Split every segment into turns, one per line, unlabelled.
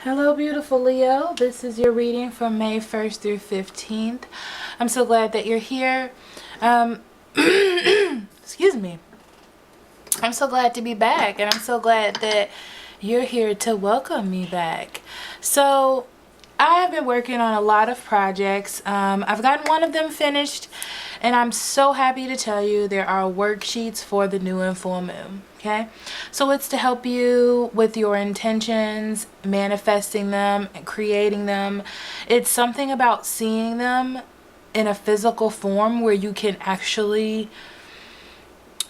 Hello, beautiful Leo. This is your reading from May 1st through 15th. I'm so glad that you're here. Excuse me. I'm so glad to be back, and I'm so glad that you're here to welcome me back. So, I have been working on a lot of projects. I've gotten one of them finished, and I'm so happy to tell you there are worksheets for the new and full moon. Okay, so it's to help you with your intentions, manifesting them, and creating them. It's something about seeing them in a physical form where you can actually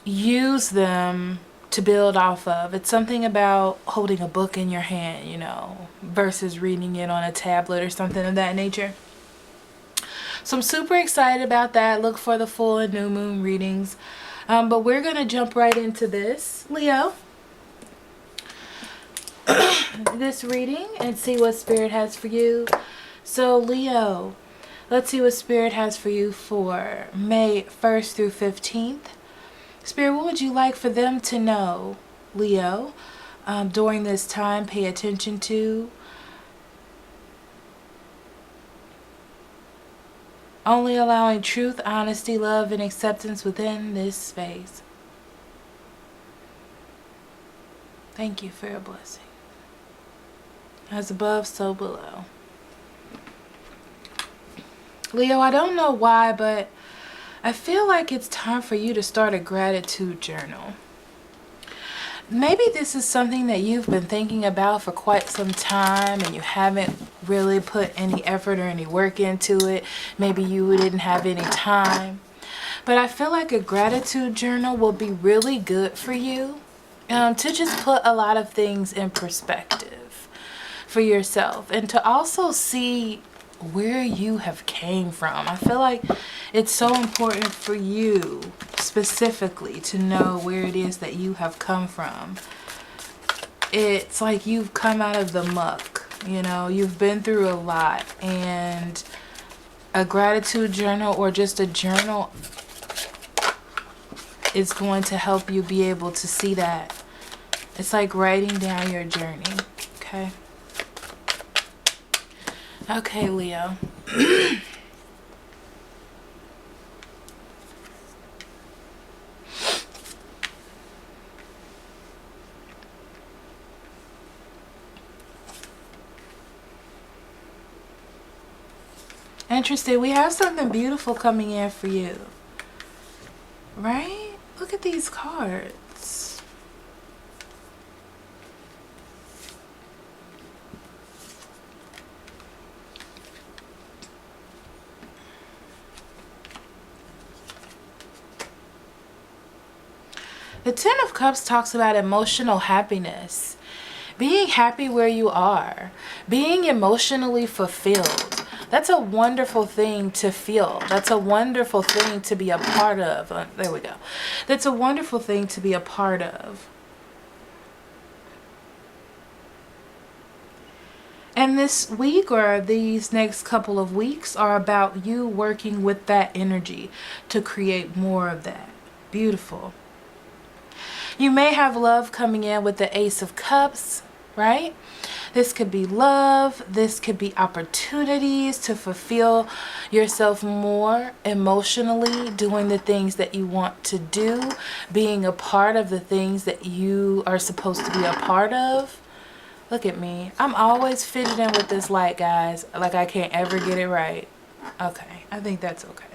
use them to build off of. It's something about holding a book in your hand, versus reading it on a tablet or something of that nature. So I'm super excited about that. Look for the full and new moon readings. But we're going to jump right into this, Leo. This reading and see what Spirit has for you. So, Leo, let's see what Spirit has for you for May 1st through 15th. Spirit, what would you like for them to know, Leo, during this time? Pay attention to. Only allowing truth, honesty, love, and acceptance within this space. Thank you for your blessing. As above, so below. Leo, I don't know why, but I feel like it's time for you to start a gratitude journal. Maybe this is something that you've been thinking about for quite some time and you haven't really put any effort or any work into it. Maybe you didn't have any time. But I feel like a gratitude journal will be really good for you to just put a lot of things in perspective for yourself and to also see where you have came from. I feel like it's so important for you specifically to know where it is that you have come from. It's like you've come out of the muck, you've been through a lot, and a gratitude journal or just a journal is going to help you be able to see that. It's like writing down your journey, okay? Okay, Leo. Interesting. We have something beautiful coming in for you. Right? Look at these cards. The Ten of Cups talks about emotional happiness. Being happy where you are. Being emotionally fulfilled. That's a wonderful thing to feel. That's a wonderful thing to be a part of. There we go. That's a wonderful thing to be a part of. And this week or these next couple of weeks are about you working with that energy to create more of that. Beautiful. You may have love coming in with the Ace of Cups, right? This could be love. This could be opportunities to fulfill yourself more emotionally, doing the things that you want to do, being a part of the things that you are supposed to be a part of. Look at me. I'm always fitted in with this light, guys. Like I can't ever get it right. Okay, I think that's okay.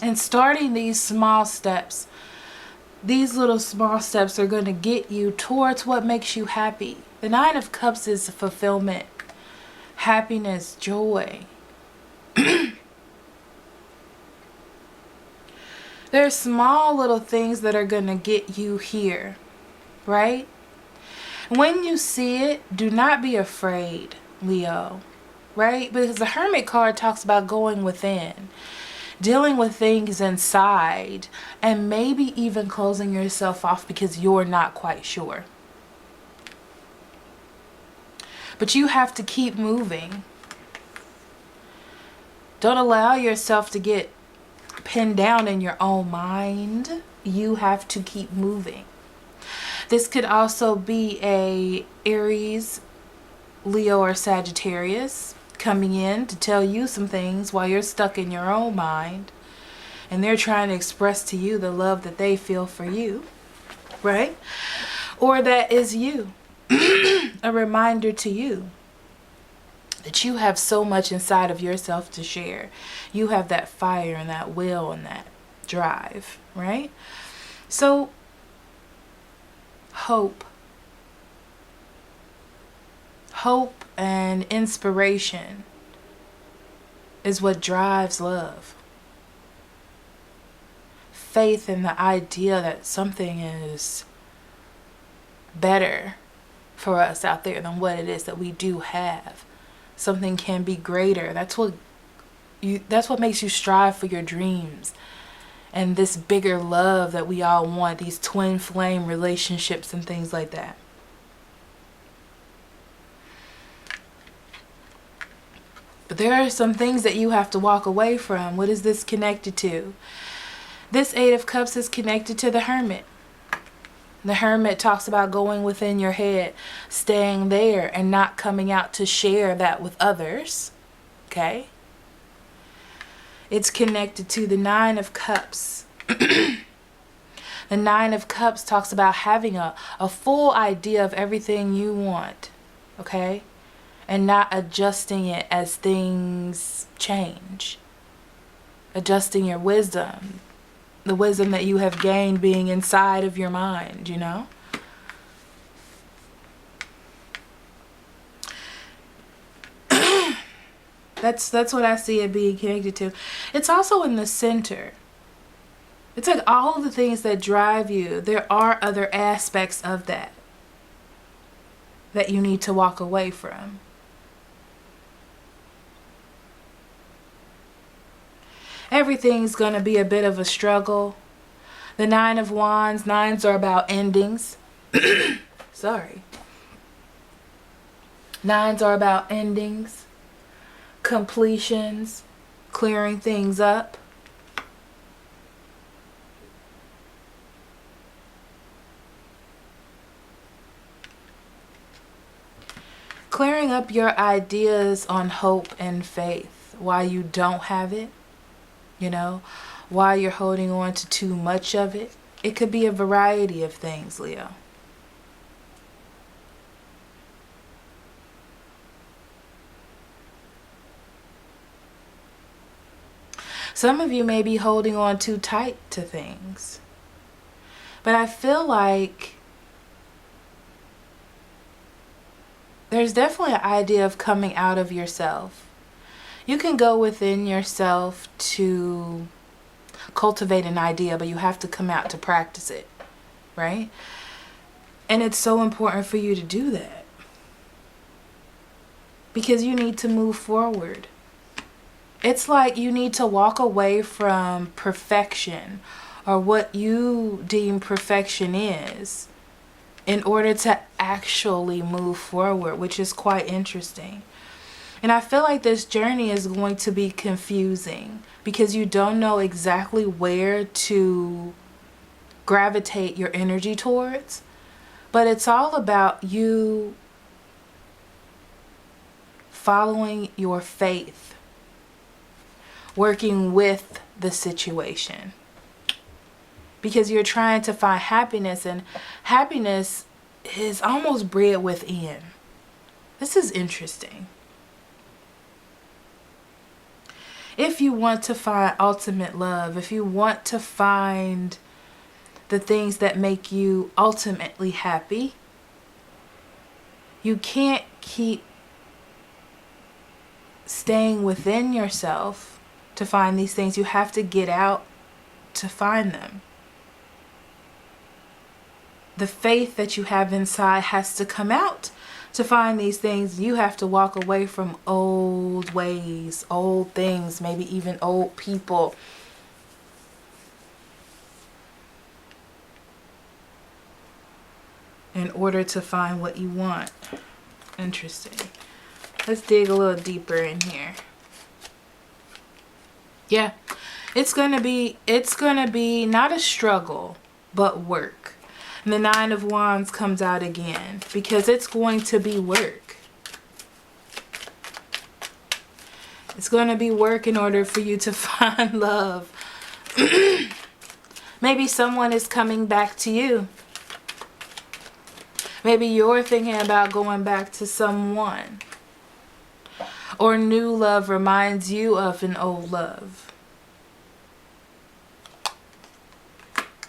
And starting these small steps, these little small steps are going to get you towards what makes you happy. The Nine of Cups is fulfillment, happiness, joy. There's small little things that are going to get you here, right? When you see it, do not be afraid, Leo, right? Because the Hermit card talks about going within, dealing with things inside, and maybe even closing yourself off because you're not quite sure. But you have to keep moving. Don't allow yourself to get pinned down in your own mind. You have to keep moving. This could also be a Aries, Leo, or Sagittarius coming in to tell you some things while you're stuck in your own mind, and they're trying to express to you the love that they feel for you, right? Or that is you. A reminder to you that you have so much inside of yourself to share. You have that fire and that will and that drive, right? So, hope and inspiration is what drives love. Faith in the idea that something is better for us out there than what it is that we do have. Something can be greater. That's what makes you strive for your dreams. And this bigger love that we all want, these twin flame relationships and things like that. But there are some things that you have to walk away from. What is this connected to? This Eight of Cups is connected to the Hermit. The Hermit talks about going within your head, staying there, and not coming out to share that with others. Okay? It's connected to the Nine of Cups. The Nine of Cups talks about having a full idea of everything you want. Okay? And not adjusting it as things change. Adjusting your wisdom. The wisdom that you have gained being inside of your mind, you know? That's what I see it being connected to. It's also in the center. It's like all of the things that drive you, there are other aspects of that you need to walk away from. Everything's going to be a bit of a struggle. The Nine of Wands, nines are about endings. Sorry. Nines are about endings, completions, clearing things up. Clearing up your ideas on hope and faith while you don't have it. You know, while you're holding on to too much of it. It could be a variety of things, Leo. Some of you may be holding on too tight to things. But I feel like there's definitely an idea of coming out of yourself. You can go within yourself to cultivate an idea, but you have to come out to practice it, right? And it's so important for you to do that. Because you need to move forward. It's like you need to walk away from perfection or what you deem perfection is in order to actually move forward, which is quite interesting. And I feel like this journey is going to be confusing because you don't know exactly where to gravitate your energy towards. But it's all about you following your faith, working with the situation. Because you're trying to find happiness, and happiness is almost bred within. This is interesting. If you want to find ultimate love, if you want to find the things that make you ultimately happy, you can't keep staying within yourself to find these things. You have to get out to find them. The faith that you have inside has to come out to find these things. You have to walk away from old ways, old things, maybe even old people. In order to find what you want. Interesting. Let's dig a little deeper in here. Yeah. It's gonna be not a struggle, but work. And the Nine of Wands comes out again because it's going to be work. It's going to be work in order for you to find love. Maybe someone is coming back to you. Maybe you're thinking about going back to someone. Or new love reminds you of an old love.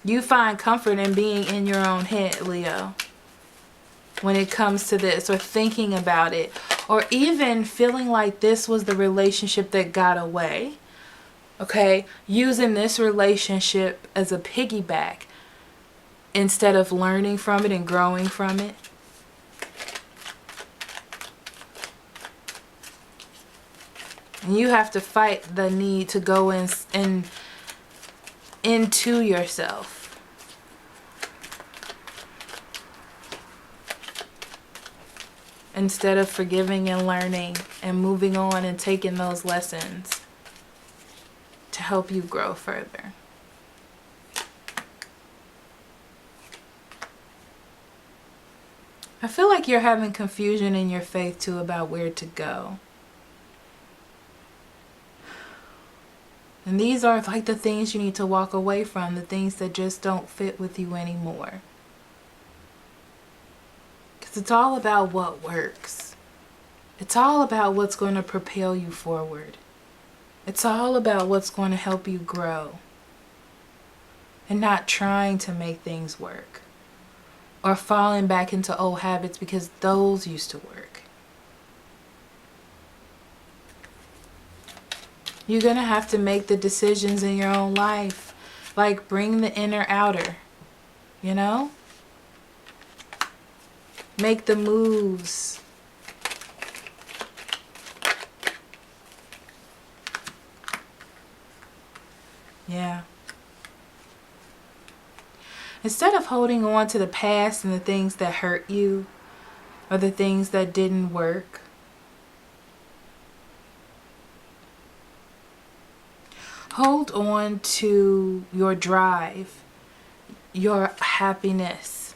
You find comfort in being in your own head, Leo, when it comes to this, or thinking about it, or even feeling like this was the relationship that got away. Okay, using this relationship as a piggyback instead of learning from it and growing from it. And you have to fight the need to go into yourself. Instead of forgiving and learning and moving on and taking those lessons to help you grow further. I feel like you're having confusion in your faith too about where to go. And these are like the things you need to walk away from, the things that just don't fit with you anymore. Because it's all about what works. It's all about what's going to propel you forward. It's all about what's going to help you grow. And not trying to make things work. Or falling back into old habits because those used to work. You're going to have to make the decisions in your own life. Like bring the inner outer. You know? Make the moves. Yeah. Instead of holding on to the past and the things that hurt you or the things that didn't work, hold on to your drive, your happiness,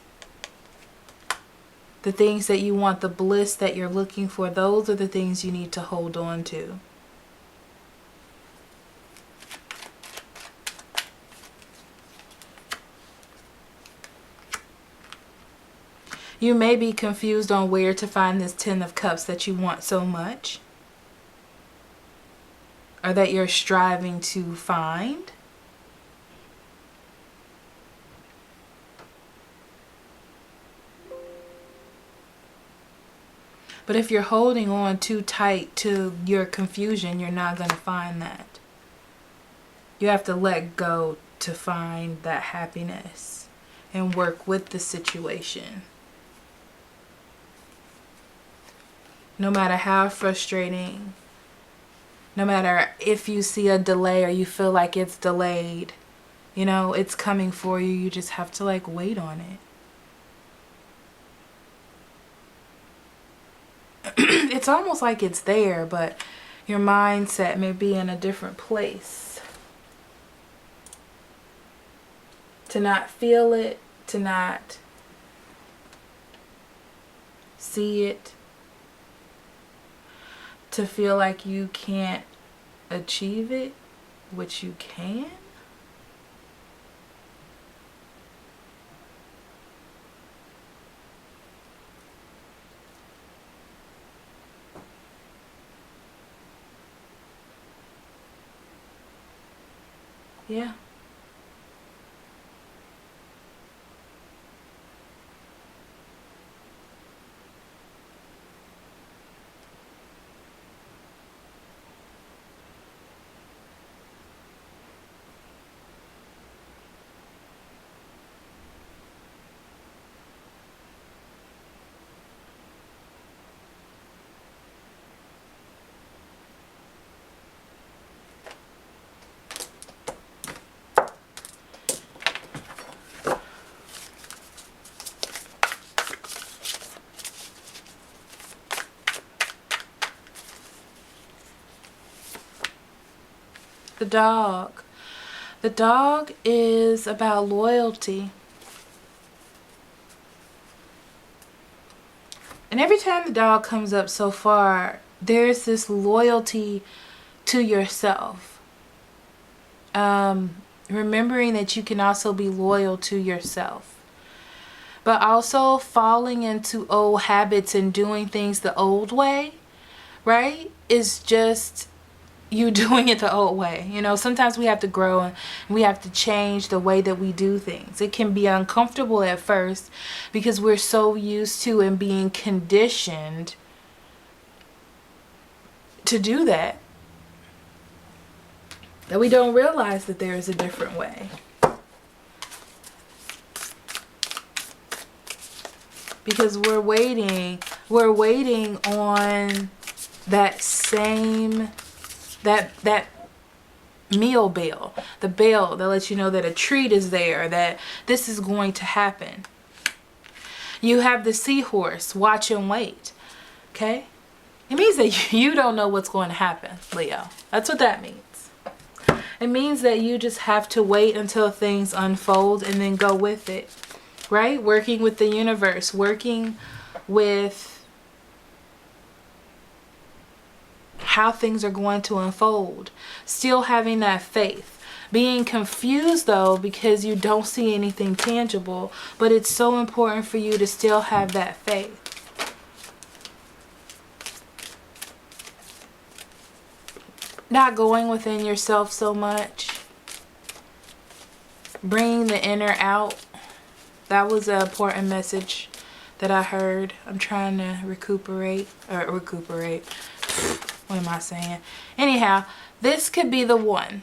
the things that you want, the bliss that you're looking for. Those are the things you need to hold on to. You may be confused on where to find this 10 of Cups that you want so much, or that you're striving to find. But if you're holding on too tight to your confusion, you're not going to find that. You have to let go to find that happiness and work with the situation. No matter how frustrating, no matter if you see a delay or you feel like it's delayed, you know, it's coming for you. You just have to like wait on it. It's almost like it's there, but your mindset may be in a different place. To not feel it, to not see it, to feel like you can't achieve it, which you can. Yeah. The dog. The dog is about loyalty. And every time the dog comes up so far, there's this loyalty to yourself. Remembering that you can also be loyal to yourself. But also falling into old habits and doing things the old way, right? Is just you doing it the old way. You know, sometimes we have to grow and we have to change the way that we do things. It can be uncomfortable at first because we're so used to and being conditioned to do that we don't realize that there is a different way. Because we're waiting on that same, that meal bell, the bell that lets you know that a treat is there, that this is going to happen. You have the seahorse, watch and wait, okay? It means that you don't know what's going to happen, Leo. That's what that means. It means that you just have to wait until things unfold and then go with it, right? Working with the universe, working with how things are going to unfold. Still having that faith. Being confused though because you don't see anything tangible, but it's so important for you to still have that faith. Not going within yourself so much. Bringing the inner out. That was an important message that I heard. I'm trying to recuperate. What am I saying? Anyhow, this could be the one.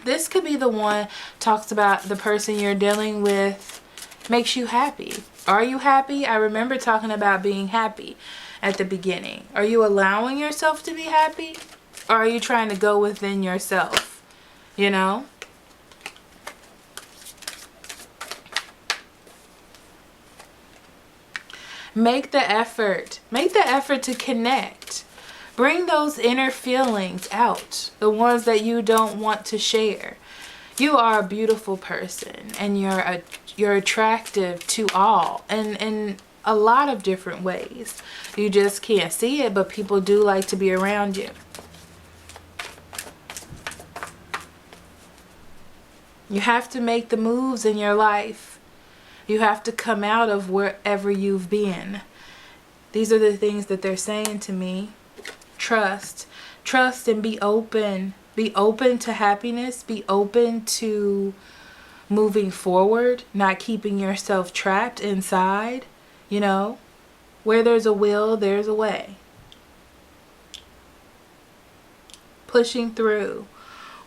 This could be the one. Talks about the person you're dealing with makes you happy. Are you happy? I remember talking about being happy at the beginning. Are you allowing yourself to be happy? Or are you trying to go within yourself? You know? Make the effort. Make the effort to connect. Bring those inner feelings out. The ones that you don't want to share. You are a beautiful person. And you're attractive to all. And in a lot of different ways. You just can't see it. But people do like to be around you. You have to make the moves in your life. You have to come out of wherever you've been. These are the things that they're saying to me. Trust. Trust and be open. Be open to happiness. Be open to moving forward. Not keeping yourself trapped inside. You know, where there's a will, there's a way. Pushing through.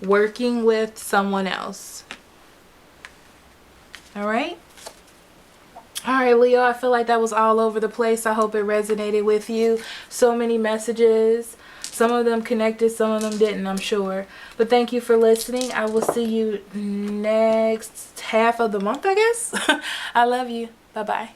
Working with someone else. Alright? Alright, Leo, I feel like that was all over the place. I hope it resonated with you. So many messages. Some of them connected, some of them didn't, I'm sure. But thank you for listening. I will see you next half of the month, I guess. I love you. Bye-bye.